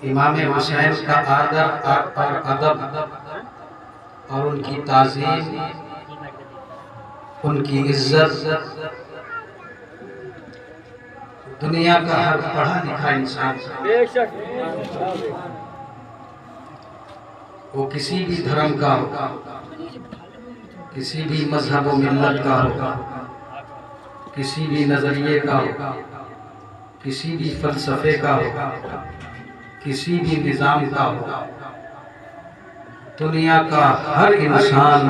इमाम हुसैन का आदर और अदब और उनकी ताज़ीम, उनकी इज्जत दुनिया का हर पढ़ा लिखा इंसान, वो किसी भी धर्म का हो, किसी भी मजहब व मिल्लत का हो, किसी भी नजरिए का हो, किसी भी फलसफे का हो, किसी भी निज़ाम का हो, दुनिया का हर इंसान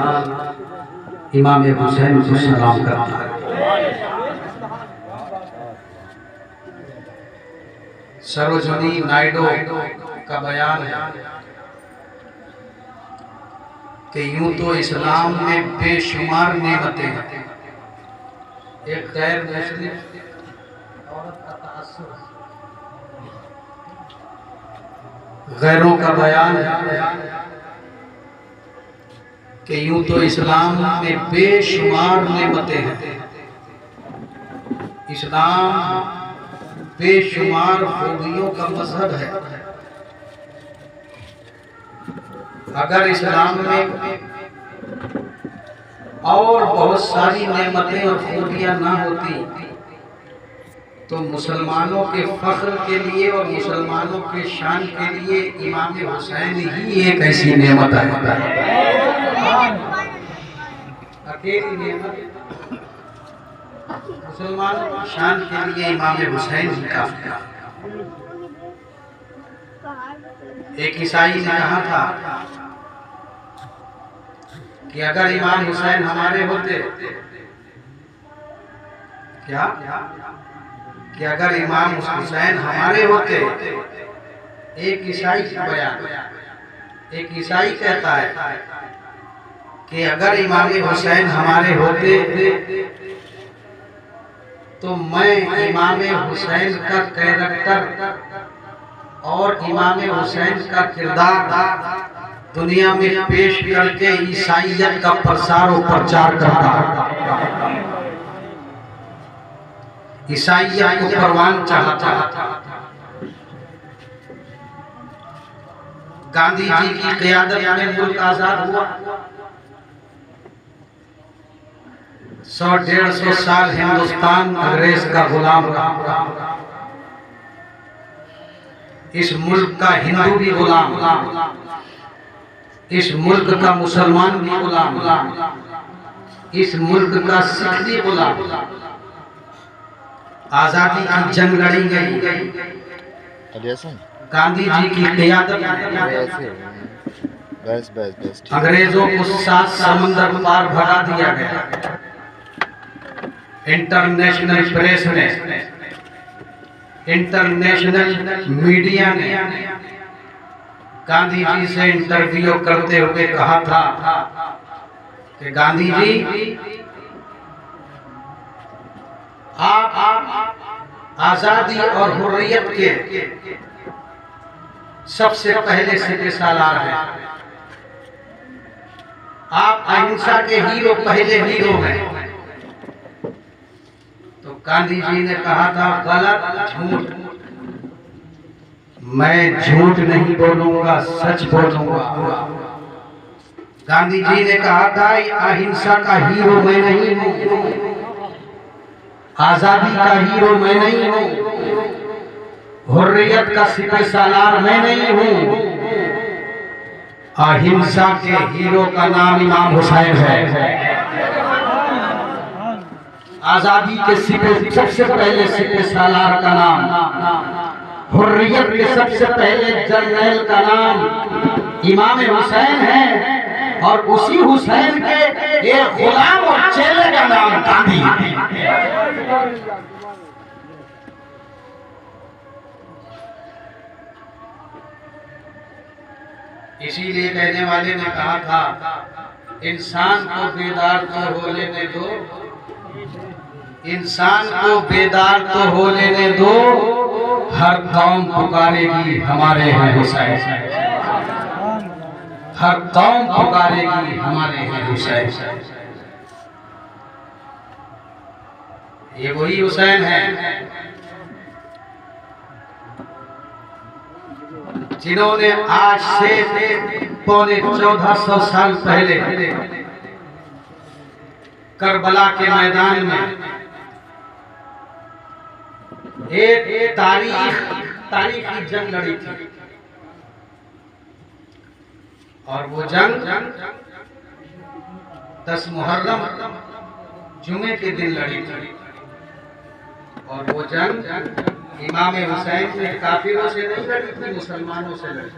इमाम हुसैन को सलाम करता है। सरोजिनी नायडू का बयान है कि यूं तो इस्लाम में बेशुमार नेमतें हैं, एक गैर मुस्लिम औरत का तअस्सुर, गैरों का बयान है कि यूं तो इस्लाम में बेशुमार नेमतें हैं, इस्लाम बेशुमार खूबियों का मजहब है। अगर इस्लाम में और बहुत सारी नेमतें और खूबियां ना होती तो मुसलमानों के फख्र के लिए और मुसलमानों के शान के लिए इमाम हुसैन ही एक ऐसी नेमत है, अकेली नेमत। मुसलमानों की शान के लिए इमाम हुसैन ही काफी है। एक ईसाई ने कहा था कि अगर इमाम हुसैन हमारे होते, क्या कि अगर इमाम हुसैन हमारे होते, एक ईसाई का बयान, एक ईसाई कहता है कि अगर इमाम हुसैन हमारे होते तो मैं इमाम हुसैन का कैरेक्टर और इमाम हुसैन का किरदार दुनिया में पेश करके ईसाइयत का प्रसार और प्रचार करता, ईसाइयत को परवान चाहता। गांधी जी की क़यादत में मुल्क आजाद हुआ। 100-150 साल हिंदुस्तान अंग्रेज का गुलाम रहा। इस मुल्क का हिंदू भी गुलाम, इस मुल्क का मुसलमान भी गुलाम, इस मुल्क का सिख भी गुलाम। आजादी की जंग लड़ी गई गांधी जी की क़यादत में। अंग्रेजों को 7 समंदर पार भगा दिया गया। इंटरनेशनल प्रेस ने, इंटरनेशनल मीडिया ने गांधी जी से इंटरव्यू करते हुए कहा था कि गांधी जी, आप आजादी और हुर्रियत के सबसे पहले सिपह सालार हैं, आप अहिंसा के हीरो, पहले हीरो हैं। तो गांधी जी ने कहा था, गलत, झूठ, मैं झूठ नहीं बोलूंगा, सच बोलूंगा। गांधी जी ने कहा था, अहिंसा का हीरो मैं नहीं हूं, आजादी का हीरो मैं नहीं हूं, हुर्रियत का सिपह सालार मैं नहीं हूं, अहिंसा के हीरो का नाम इमाम हुसैन है। आजादी के सिपह, सबसे पहले सिपह सालार का नाम, हुर्रियत के सबसे पहले जर्नैल का नाम इमाम हुसैन है, और उसी हुसैन के एक गुलाम और चेले का नाम गांधी है। इसीलिए कहने वाले ने कहा था, इंसान को बेदार तो हो लेने दो, इंसान को बेदार तो हो लेने दो, हर कौम पुकारेगी हमारे हैं हुसैन, हर कौम पुकारेगी हमारे हैं हुसैन। ये वही हुसैन है जिन्होंने आज से पौने 1400 साल पहले करबला के मैदान में एक तारीखी जंग लड़ी थी। और वो जंग 10 मुहर्रम जुमे के दिन लड़ी थी। और वो जंग इमाम हुसैन ने काफिरों से नहीं लड़ी थी, मुसलमानों से लड़ी।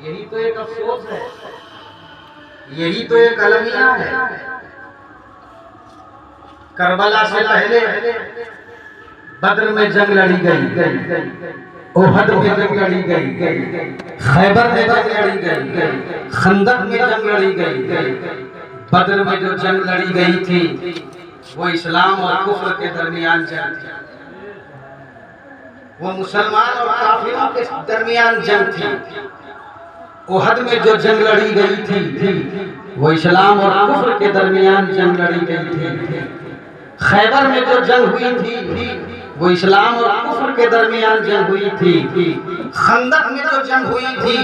यही तो एक अफसोस है, यही तो एक अलमिया है। करबला से पहले बद्र में जंग लड़ी गई, ओहद में जंग लड़ी गई, खैबर में जंग लड़ी गई, खंदक में जंग लड़ी गई। बद्र में जो जंग लड़ी गई थी वो इस्लाम और कुफ्र के दरमियान जंग थी। वो मुसलमान और काफिरों के दरमियान जंग थी। ओहद में जो जंग लड़ी गई थी वो इस्लाम और कुफ्र के दरमियान जंग लड़ी गई थी। खैबर में जो जंग हुई थी वो इस्लाम और कुफ्र के दरमियान जंग हुई थी। खंदक में जो जंग हुई थी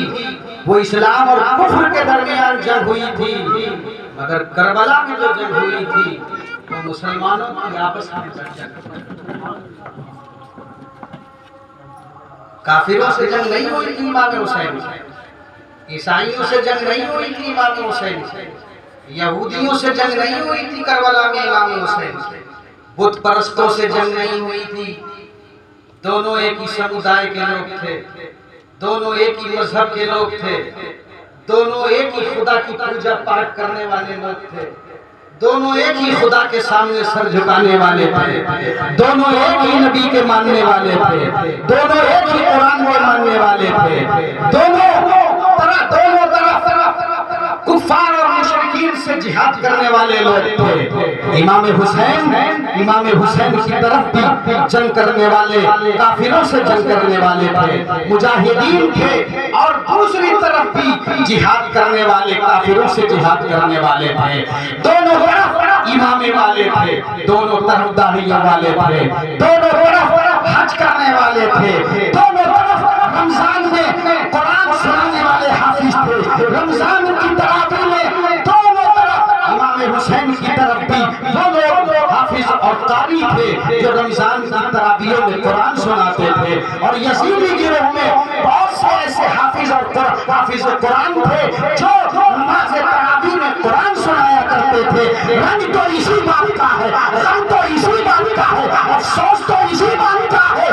वो इस्लाम और कुफ्र के दरमियान जंग हुई थी। मगर करबला में जो जंग हुई थी वो मुसलमानों की आपस में जंग। काफिरों से जंग नहीं हुई थी इमाम हुसैन, ईसाइयों से जंग नहीं हुई थी इमाम हुसैन, यहूदियों से जंग नहीं हुई थी करबला में इमाम हुसैन, बुत परस्तों से जंग नहीं हुई थी। दोनों एक ही समुदाय के लोग थे, दोनों एक ही मजहब के लोग थे, दोनों एक ही खुदा की पूजा पाठ करने वाले लोग थे, दोनों एक ही खुदा के सामने सर झुकाने वाले थे, दोनों एक ही नबी के मानने वाले थे, दोनों एक ही कुरान के मानने वाले थे, दोनों तरफ कुफार और मुशरिकीन से जिहाद करने वाले लोग थे। इमाम हुसैन की तरफ भी जंग करने वाले, काफिरों से जंग करने वाले थे, मुजाहिदीन थे। और दूसरी तरफ भी जिहाद करने वाले, काफिरों से जिहाद करने वाले थे। दोनों तरफ इमाम वाले थे, दोनों तरफ दाढ़ियों वाले थे, दोनों तरफ हज करने वाले थे, दोनों तरफ रमजान में कुरान सुनाने वाले हाफिज थे, रमजान की तरावी में दोनों तरफ इमाम हुसैन की तरफ भी वो लोग हाफिज और कारी थे जो रमजान की तरावियों में कुरान सुनाते थे। और यजीदी गिरोह में बहुत से ऐसे हाफिज और हाफिज कुरान थे जो नमाज तरावी में कुरान सुनाया करते थे। रंग तो इसी बात का है, रंग तो इसी बात का है, अफसोस तो इसी बात का है।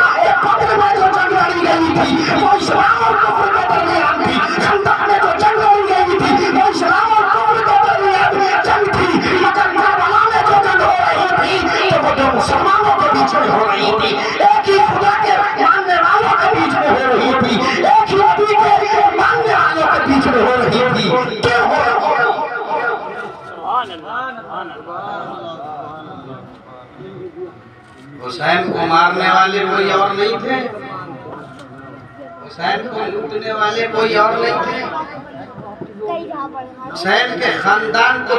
बद्र में जो जंग लड़ी गई थी वो इस्लाम और कुफ्र के दरमियान थी। खंदक में जो जंग लड़ी गई थी वो इस्लाम और कुफ्र के दरमियान जंग थी। मगर करबला में जो जंग हो रही थी तो वो जो मुसलमानों के बीच में हो रही थी, एक ही खुदा के मानने वालों के बीच में हो रही थी, एक ही नबी के मानने वालों के बीच में हो रही थी। क्यों हो रही? हुसैन को मारने वाले कोई और नहीं थे, हुसैन को लूटने वाले कोई और नहीं थे, हुसैन के खानदान को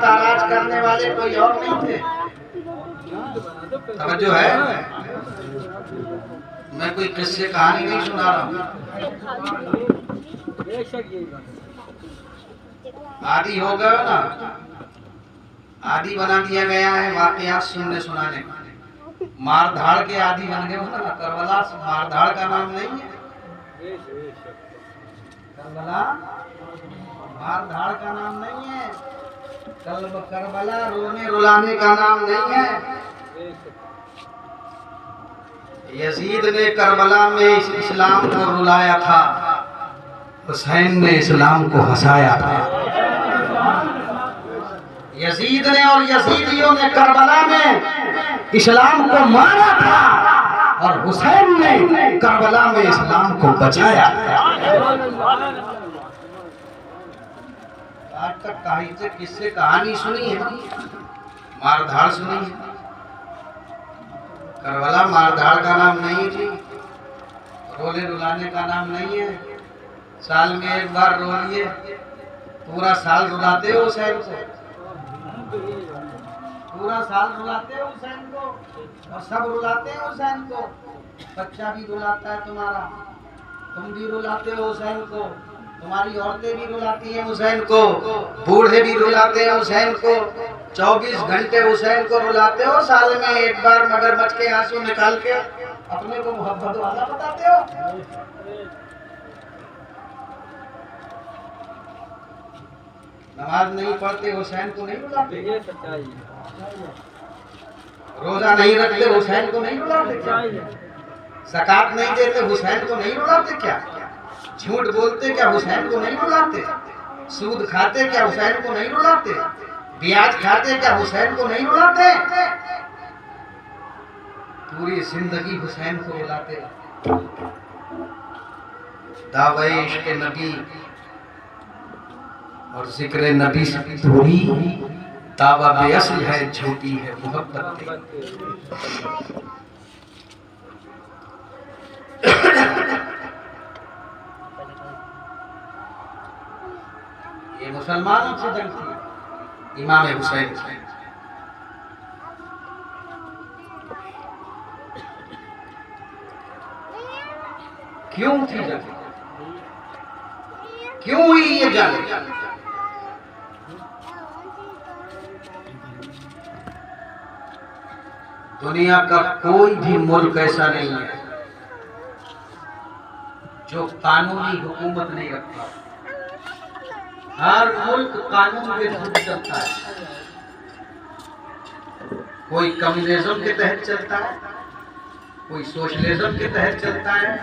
ताराज करने वाले कोई और नहीं थे। अब जो है मैं कोई किस्से कहानी नहीं सुना रहा हूँ, आदि हो गया ना, आदि बना दिया गया है वाकयात सुनने सुनाने का। मार धाड़ के आदि बन गए हो ना। करबला मार धाड़ का नाम नहीं है, करबला मार धाड़ का नाम नहीं है, करबला रोने रुलाने का नाम नहीं है। यजीद ने करबला में इस्लाम को रुलाया था, हुसैन ने इस्लाम को हंसाया था। यजीद ने और यजीदियों ने करबला में इस्लाम को मारा था और हुसैन ने करबला में इस्लाम को बचाया। आज तक कहीं किससे कहानी सुनी है, मारधाड़ सुनी है? करबला मारधाड़ का नाम नहीं जी, रोले रुलाने का नाम नहीं है। साल में एक बार रोलिए, पूरा साल रुलाते हो हुसैन को, पूरा साल रुलाते हो हुसैन को, और सब रुलाते हैं हुसैन को। बच्चा भी रुलाता है तुम्हारा, तुम भी रुलाते हो हुसैन को, तुम्हारी औरतें भी रुलाती हैं हुसैन को, बूढ़े भी रुलाते हैं हुसैन को, 24 घंटे हुसैन को रुलाते हो, साल में एक बार मगरमच्छ के आंसू निकाल के अपने को मोहब्बत वाला बताते हो। नमाज नहीं पढ़ते हुसैन को नहीं रुलाते, रोजा नहीं रखते हुसैन को नहीं रुलाते क्या? ज़कात नहीं देते हुसैन को नहीं रुलाते क्या? झूठ बोलते क्या हुसैन को नहीं रुलाते? सूद खाते क्या हुसैन को नहीं रुलाते? ब्याज खाते क्या हुसैन को नहीं रुलाते? पूरी जिंदगी हुसैन को रुलाते। दावे इश्क़ नबी और जिक्र नबी से दूरी, दावा बेअसल है, झूठी है मोहब्बत। ये मुसलमानों से जंग थी इमाम हुसैन की। क्यों थी जंग? क्यों हुई ये जंग? दुनिया का कोई भी मुल्क ऐसा नहीं है जो कानूनी हुकूमत नहीं रखता। हर मुल्क कानून के तहत चलता है। कोई कम्युनिज्म के तहत चलता है, कोई सोशलिज्म के तहत चलता है,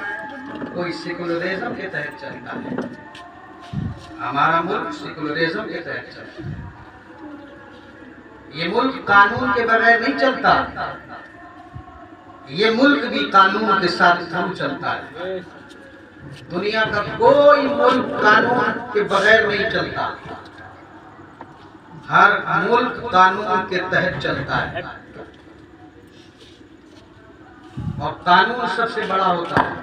कोई सेकुलरिज्म के तहत चलता है। हमारा मुल्क सेकुलरिज्म के तहत चलता है। ये मुल्क कानून के बगैर नहीं चलता, ये मुल्क भी कानून के साथ थम चलता है। दुनिया का कोई मुल्क कानून के बगैर नहीं चलता, हर मुल्क कानून के तहत चलता है। और कानून सबसे बड़ा होता है।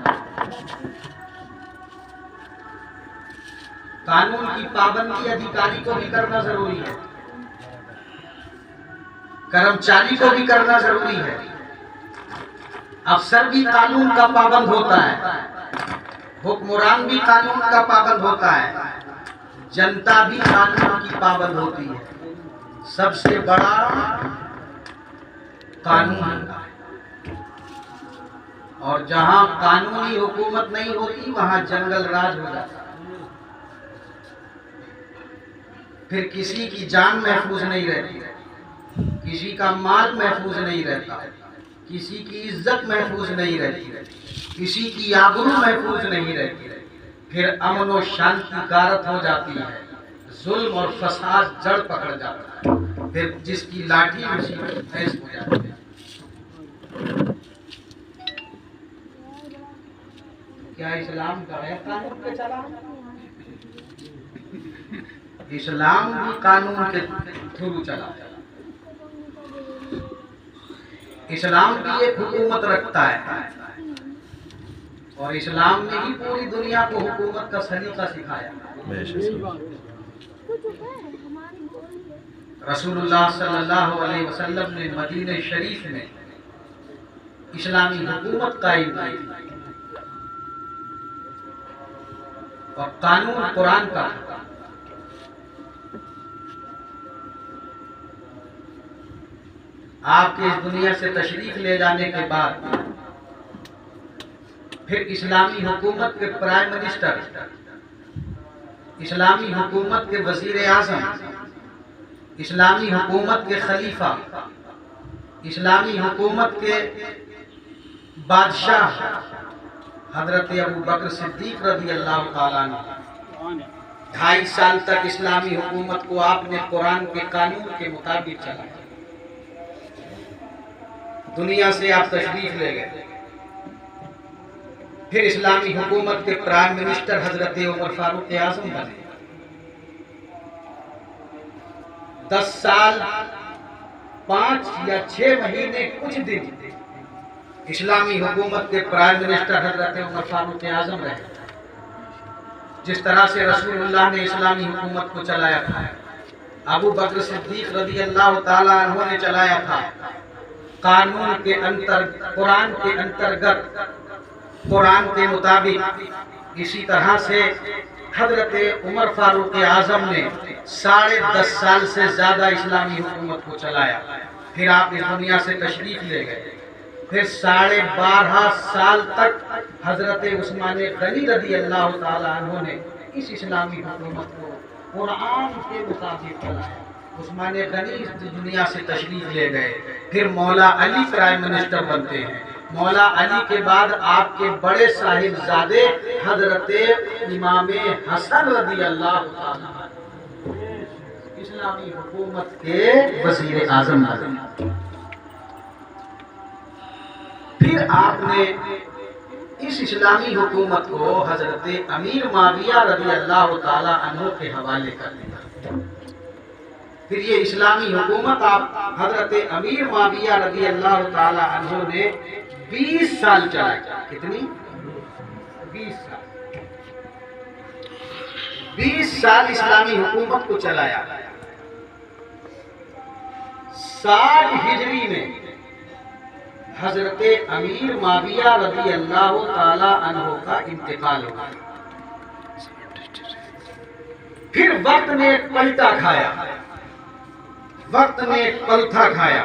कानून की पाबंदी अधिकारी को भी करना जरूरी है, कर्मचारी को भी करना जरूरी है। अफसर भी कानून का पाबंद होता है, हुक्मरान भी कानून का पाबंद होता है, जनता भी कानून की पाबंद होती है। सबसे बड़ा कानून का है। और जहां कानूनी हुकूमत नहीं होती वहां जंगल राज हो जाता है। फिर किसी की जान महफूज नहीं रहती, किसी का माल महफूज नहीं रहता, किसी की इज्जत महफूज नहीं रहती, किसी की आबरू महफूज नहीं रहती। फिर अमन और शांति गारत हो जाती है, जुल्म और फसाद जड़ पकड़ जाता है। फिर जिसकी लाठी उसी की भैंस हो जाती है। क्या इस्लाम गैर कानून पे चला? इस्लाम भी कानून के थ्रू चला। इस्लाम भी एक हुकूमत रखता है और इस्लाम ने ही पूरी दुनिया को हुकूमत का सलीका सिखाया। रसूलुल्लाह सल्लल्लाहु अलैहि वसल्लम ने मदीने शरीफ में इस्लामी हुकूमत कायम की और कानून कुरान का। आपके इस दुनिया से तशरीफ ले जाने के बाद फिर इस्लामी हुकूमत के प्राइम मिनिस्टर, इस्लामी हुकूमत के वजीर आज़म, इस्लामी हुकूमत के खलीफा, इस्लामी हुकूमत के बादशाह हजरत अबू बकर सिद्दीक रज़ी अल्लाह ताला अन्हु 2.5 साल तक इस्लामी हुकूमत को आपने कुरान के कानून के मुताबिक चलाया। दुनिया से आप तशरीफ ले गए। फिर इस्लामी हुकूमत के प्राइम मिनिस्टर हजरत उमर फारूक आज़म बने। 10 साल 5 या 6 महीने कुछ दिन इस्लामी हुकूमत के प्राइम मिनिस्टर हजरत उमर फारूक आज़म रहे। जिस तरह से रसूलुल्लाह ने इस्लामी हुकूमत को चलाया था, अबू बकर सिद्दीक रज़ी अल्लाह ताला अन्हु ने चलाया था। कानून के अंतर्गत, कुरान के अंतर्गत कुरान के मुताबिक इसी तरह से हजरत उमर फारूक आजम ने 10.5 साल से ज्यादा इस्लामी हुकूमत को चलाया। फिर आप इस दुनिया से तशरीफ ले गए। फिर 12.5 साल तक हजरत उस्मान गनी रज़ी अल्लाह ताला अन्हु ने इस इस्लामी हुकूमत को कुरान के मुताबिक चलाया। उस्मान गनी इस दुनिया से तशरीफ ले गए। फिर मौला अली प्राइम मिनिस्टर बनते हैं। मौला अली के बाद आपके बड़े साहिबजादे हजरत इमाम हसन रज़ी अल्लाह ताला इस्लामी हुकूमत के वज़ीर आज़म बने। फिर आपने इस इस्लामी हुकूमत को हजरत अमीर माविया रज़ी अल्लाह ताला अन्हु के हवाले कर दिया। फिर ये इस्लामी हुकूमत आप हजरत अमीर माविया रज़ी अल्लाह ताला अन्हु ने 20 साल चलाई। कितनी? 20 साल। 20 साल इस्लामी हुकूमत को चलाया। 60 हिजरी में हजरत अमीर माविया रज़ी अल्लाह ताला अन्हु का इंतकाल हुआ। फिर वक्त ने एक पलटा खाया। वक्त ने एक पलटा खाया।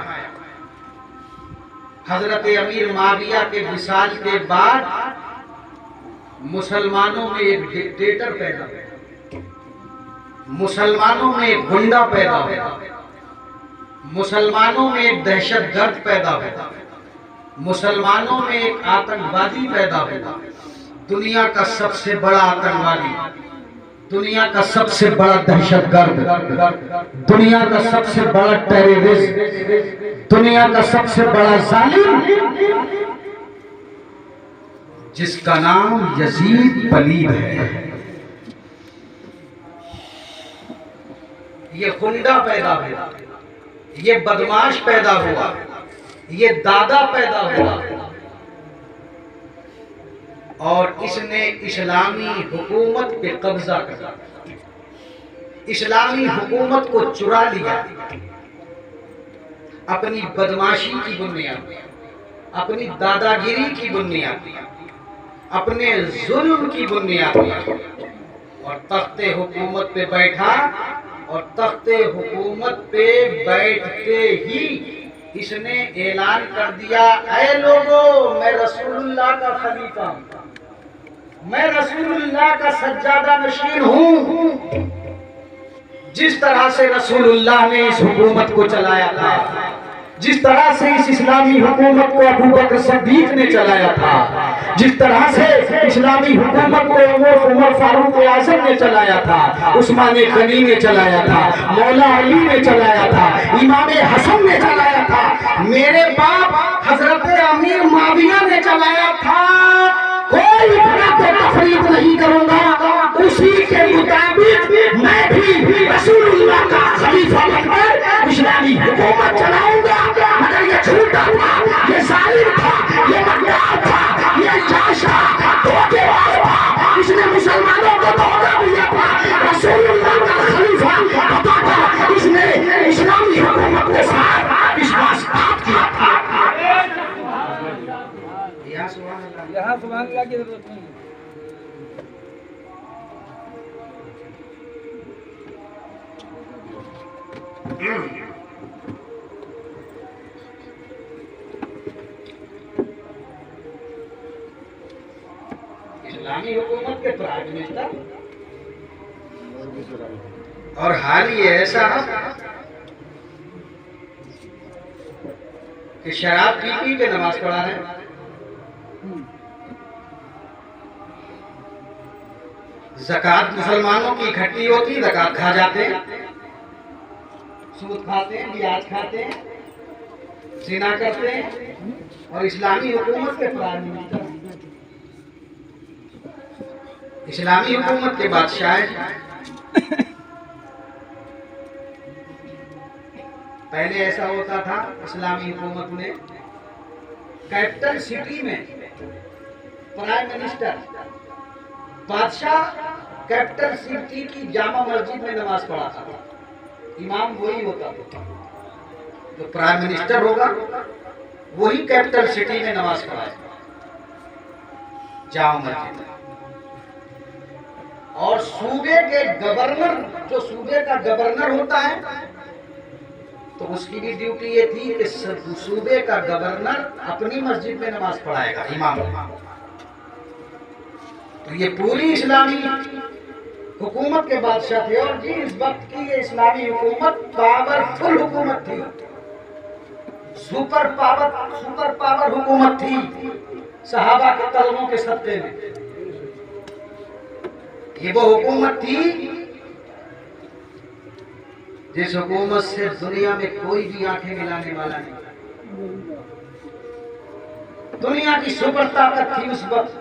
हजरत अमीर माविया के विसाल के बाद मुसलमानों में एक डिक्टेटर पैदा हुआ। मुसलमानों में एक गुंडा पैदा हुआ। मुसलमानों में एक दहशतगर्द पैदा हुआ। मुसलमानों में एक आतंकवादी पैदा हुआ। दुनिया का सबसे बड़ा आतंकवादी, दुनिया का सबसे बड़ा दहशतगर्द, दुनिया का सबसे बड़ा टेररिस्ट, दुनिया का सबसे बड़ा जालिम, जिसका नाम यजीद पलीद है। ये गुंडा पैदा हुआ, ये बदमाश पैदा हुआ, ये दादा पैदा हुआ और इसने इस्लामी हुकूमत पे कब्जा कर, इस्लामी हुकूमत को चुरा लिया अपनी बदमाशी की बुनियाद, अपनी दादागिरी की बुनियाद, अपने जुल्म की बुनियाद और तख्ते हुकूमत पे बैठा। और तख्ते हुकूमत पे बैठते ही इसने ऐलान कर दिया, ऐ लोगों, मैं रसूलुल्लाह का खलीफा हूं, मैं रसूलुल्लाह का सज्जादा नशीन हूं। जिस तरह से रसूलुल्लाह ने इस हुकूमत को चलाया था, जिस तरह से इस इस्लामी हुकूमत को अबू बकर सिद्दीक ने चलाया था, जिस तरह से इस्लामी हुकूमत को उमर फारूक आज़म ने चलाया था, उस्मान गनी ने चलाया था, मौला अली ने चलाया था, इमाम हसन ने चलाया था, मेरे बाप हजरत अमीर माविया ने चलाया था। कोई तफरीक नहीं करूंगा, उसी के मुताबिक मैं भी रसूलुल्लाह का खलीफा बनकर इस्लामी हुकूमत चलाऊंगा। मगर ये झूठा था, ये जालिम था, ये मक्कार था, ये जाश था, धोखेबाज था। इसने मुसलमानों को धोखा दिया था। रसूलुल्लाह का खलीफा बताकर इसने इस्लामी हुकूमत के साथ विश्वासघात किया था। यहाँ सुभान अल्लाह की जरूरत नहीं है। इस्लामी हुकूमत के प्राइम मिनिस्टर और हाल ही ऐसा कि शराब पी के नमाज पढ़ा है। ज़कात मुसलमानों की इकट्ठी होती, ज़कात खा जाते हैं, सूद खाते हैं, ब्याज खाते हैं, जिना करते हैं और इस्लामी हुकूमत के प्राइम मिनिस्टर, इस्लामी हुकूमत के बादशाह। पहले ऐसा होता था इस्लामी हुकूमत में, कैपिटल सिटी में प्राइम मिनिस्टर, बादशाह कैपिटल सिटी की जामा मस्जिद में नमाज पढ़ाता था। इमाम वही होता था, जो प्राइम मिनिस्टर होगा वही कैपिटल सिटी में नमाज पढ़ाएगा। जाओ मस्जिद। और सूबे के गवर्नर, जो सूबे का गवर्नर होता है, तो उसकी भी ड्यूटी ये थी कि सूबे का गवर्नर अपनी मस्जिद में नमाज पढ़ाएगा इमाम। तो ये पूरी इस्लामी हुकूमत के बादशाह थे। और जी इस वक्त की ये इस्लामी हुकूमत पावरफुल हुकूमत थी, सुपर पावर हुकूमत थी सहाबा के कलमों के सत्ते में। ये वो हुकूमत थी जिस हुकूमत से दुनिया में कोई भी आंखें मिलाने वाला नहीं। दुनिया की सुपर ताकत थी उस वक्त।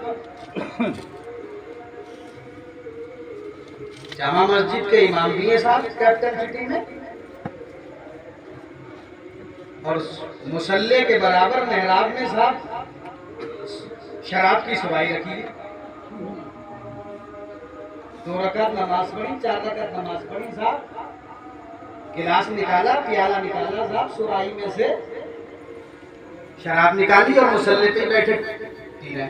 जामा मस्जिद के इमाम भी है साहब कैपिटल सिटी में, और मुसल्ले के बराबर मेहराब में साहब शराब की सवाई रखी है। 2 रकात नमाज पढ़ी, 4 रकात नमाज पढ़ी साहब, गिलास निकाला, प्याला निकाला साहब, सुराही में से शराब निकाली और मुसल्ले पे बैठे पी रहे।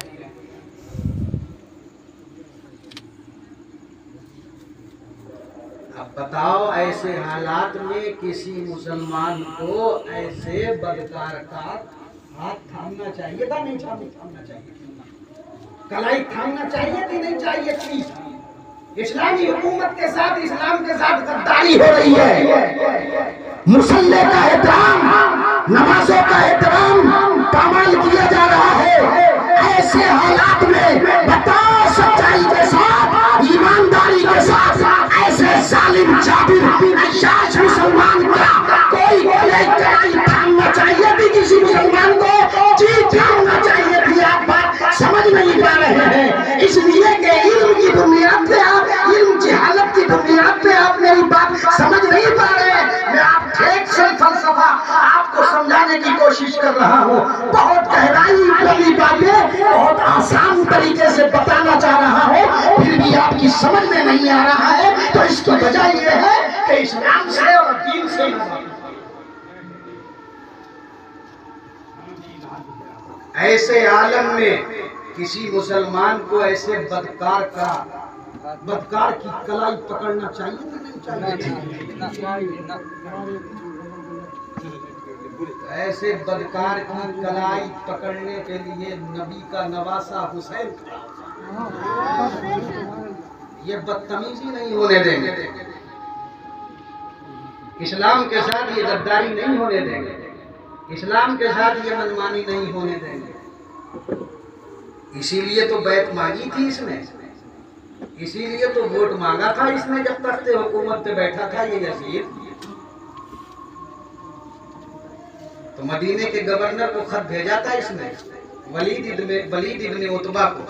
अब बताओ ऐसे हालात में किसी मुसलमान को ऐसे बदकार का हाथ थामना चाहिए था, नहीं थामना चाहिए? कलाई थामना चाहिए कि नहीं चाहिए थी? इस्लामी हुकूमत के साथ, इस्लाम के साथ गद्दारी हो रही है। मुसल्ले का एहतराम, नमाजों का एहतराम पामाल किया जा रहा है। ऐसे हालात में बताओ सच्चाई के साथ, ईमानदारी के साथ ऐसे जालिम जाबिर अशाश मुसलमान का कोई कलाई थामना चाहिए थी किसी मुसलमान को? जी थामना चाहिए थी। आप बात समझ नहीं पा रहे हैं, इसलिए कि इल्म की बुनियाद पे आप, इल्म की हालत की बुनियाद पे आप मेरी बात समझ नहीं पा रहे। मैं आप ठीक से फलसफा आपको समझाने की कोशिश कर रहा हूँ। बहुत गहराई वाली बातें बहुत आसान तरीके से बताना चाह रहा हूँ, फिर भी आपकी समझ में नहीं आ रहा है। तो इसकी वजह यह है कि इस्लाम से और दीन से ऐसे आलम में किसी मुसलमान को ऐसे बदकार की कलाई पकड़ना चाहिए कि नहीं चाहिए? ऐसे बदकार की कलाई पकड़ने के लिए नबी का नवासा हुसैन था। ये बदतमीजी नहीं होने देंगे, इस्लाम के साथ ये गद्दारी नहीं होने देंगे, इस्लाम के साथ ये मनमानी नहीं होने देंगे। इसीलिए तो बैत मांगी थी इसने, इसीलिए तो वोट मांगा था इसने जब तख्ते हुकूमत पे बैठा था ये यजीद। तो मदीने के गवर्नर को खत भेजा था इसने, वलीद इब्ने उतबा को,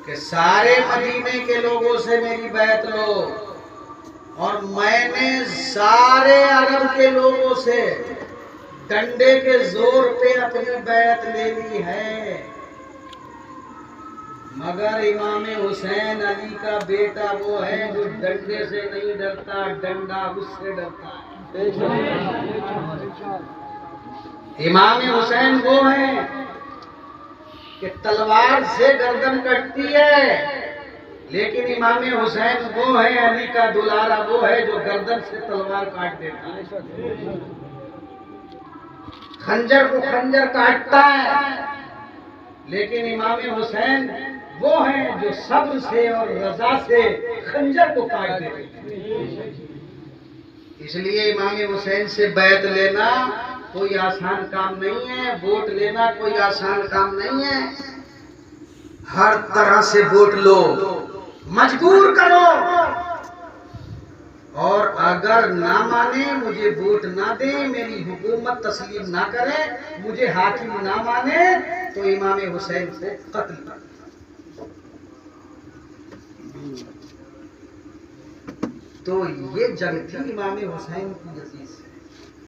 कि सारे मदीने के लोगों से मेरी बैत लो, और मैंने सारे अरब के लोगों से डंडे के जोर पे अपनी बैत ले ली है, मगर इमाम हुसैन अली का बेटा वो है जो डंडे से नहीं डरता, डंडा उससे डरता है। इमाम हुसैन वो है कि तलवार से गर्दन कटती है, लेकिन इमाम हुसैन वो है, अली का दुलारा वो है जो गर्दन से तलवार काट देता है, खंजर को खंजर काटता है। लेकिन इमाम हुसैन वो है जो सब्र से और रजा से खंजर को काट देते हैं। इसलिए इमाम हुसैन से बैत लेना कोई आसान काम नहीं है, वोट लेना कोई आसान काम नहीं है। हर तरह से वोट लो, मजबूर करो, और अगर ना माने, मुझे वोट ना दे, मेरी हुकूमत तस्लीम ना करे, मुझे हाकिम ना माने, तो इमाम हुसैन को कत्ल कर। तो ये जंग थी इमाम हुसैन की अजीज से।